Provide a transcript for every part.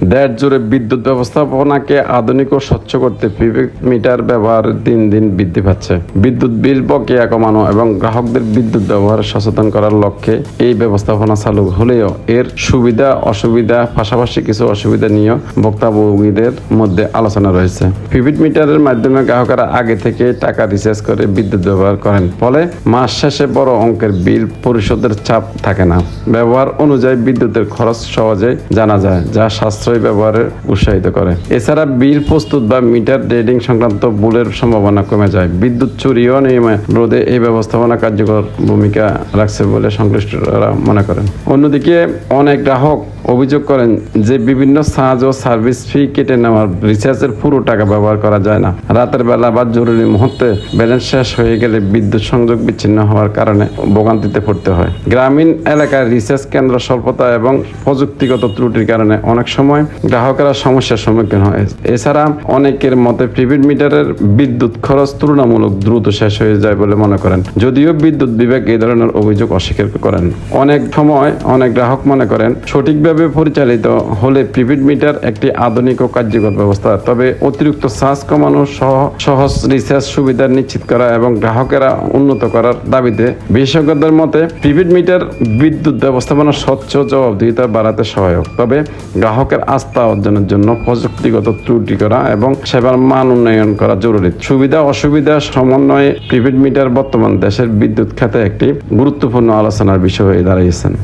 দেশ জুড়ে বিদ্যুৎ ব্যবস্থাপনাকে আধুনিক ও স্বচ্ছ করতে প্রিপেড মিটার ব্যবহার দিন দিন বৃদ্ধি পাচ্ছে। বিদ্যুৎ বিল বকেয়া কমানো এবং গ্রাহকদের বিদ্যুৎ ব্যবহার সচেতন করার লক্ষ্যে এই ব্যবস্থাপনা চালু হলেও এর সুবিধা অসুবিধা পাশাপাশি কিছু অসুবিধা নিয়েও ভোক্তাভোগীদের মধ্যে আলোচনা রয়েছে। প্রিপেড মিটারের মাধ্যমে গ্রাহকরা আগে থেকে টাকা রিচার্জ করে বিদ্যুৎ ব্যবহার করেন, ফলে মাস শেষে বড় অঙ্কের বিল পরিশোধের চাপ থাকে না। ব্যবহার অনুযায়ী বিদ্যুতের খরচ সহজেই জানা যায়, যা সাশ্রয়ী ব্যবহারে উৎসাহিত করে। এছাড়া বিল প্রস্তুত বা মিটার রিডিং সংক্রান্ত ভুলের সম্ভাবনা কমে যায়। বিদ্যুৎ চুরি ও নিয়মে রোধে এই ব্যবস্থাপনা কার্যকর ভূমিকা রাখছে বলে সংশ্লিষ্টরা মনে করেন। অন্যদিকে অনেক গ্রাহক অভিযোগ করেন যে বিভিন্ন চার্জ ও সার্ভিস ফি কেটে নেওয়ার রিচার্জের পুরো টাকা ব্যবহার করা যায় না। রাতের বেলা বা জরুরি মুহূর্তে ব্যালেন্স শেষ হয়ে গেলে বিদ্যুৎ সংযোগ বিচ্ছিন্ন হওয়ার কারণে ভোগান্তিতে পড়তে হয়। গ্রামীণ এলাকার রিচার্জ কেন্দ্র স্বল্পতা এবং প্রযুক্তিগত ত্রুটির কারণে অনেক সময় গ্রাহকেরা সমস্যার সম্মুখীন হয়। এছাড়া অনেকের মতে প্রিপেড মিটারের বিদ্যুৎ খরচ তুলনামূলক দ্রুত শেষ হয়ে যায় বলে মনে করেন, যদিও বিদ্যুৎ বিভাগ এই ধরনের অভিযোগ অস্বীকার করেন। অনেক সময় অনেক গ্রাহক মনে করেন সঠিকভাবে পরিচালিত হলে প্রিপেড মিটার একটি আধুনিক ও কার্যকর ব্যবস্থা, তবে অতিরিক্ত চার্জ কমানো, সহজ রিচার্জ সুবিধা নিশ্চিত করা এবং গ্রাহকেরা উন্নত করার দাবিতে বিশেষজ্ঞদের মতে প্রিপেড মিটার বিদ্যুৎ ব্যবস্থাপনা স্বচ্ছ জবাবদিহিতা বাড়াতে সহায়ক, তবে গ্রাহকের আস্থা অর্জনের জন্য প্রযুক্তিগত ত্রুটি করা এবং সেবার মান উন্নয়ন করা জরুরি। সুবিধা অসুবিধা সমন্বয়ে প্রিপেড মিটার বর্তমান দেশের বিদ্যুৎ খাতে একটি গুরুত্বপূর্ণ আলোচনার বিষয় হয়ে দাঁড়িয়েছেন।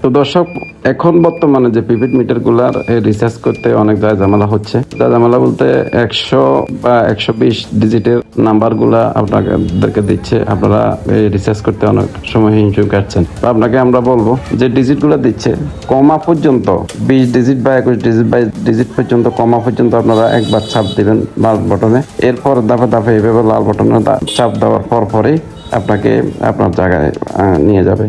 তো দর্শক, এখন বর্তমানে যে প্রিপেড মিটারগুলার রিচার্জ করতে অনেক ঝামেলা হচ্ছে। ঝামেলা বলতে 100 বা 120 ডিজিটের নাম্বারগুলা আপনাদেরকে দিচ্ছে, আপনারা এই রিচার্জ করতে অনেক সময় হিমশিম কাটছেন। তো আপনাকে আমরা বলবো যে ডিজিটগুলো দিচ্ছে কমা পর্যন্ত 20 ডিজিট বা 21 ডিজিট বা ডিজিট পর্যন্ত কমা পর্যন্ত আপনারা একবার চাপ দিবেন লাল বটনে। এরপর দাফে দাফে এইভাবে লাল বটনে চাপ দেওয়ার পরই আপনাকে আপনার জায়গায় নিয়ে যাবে।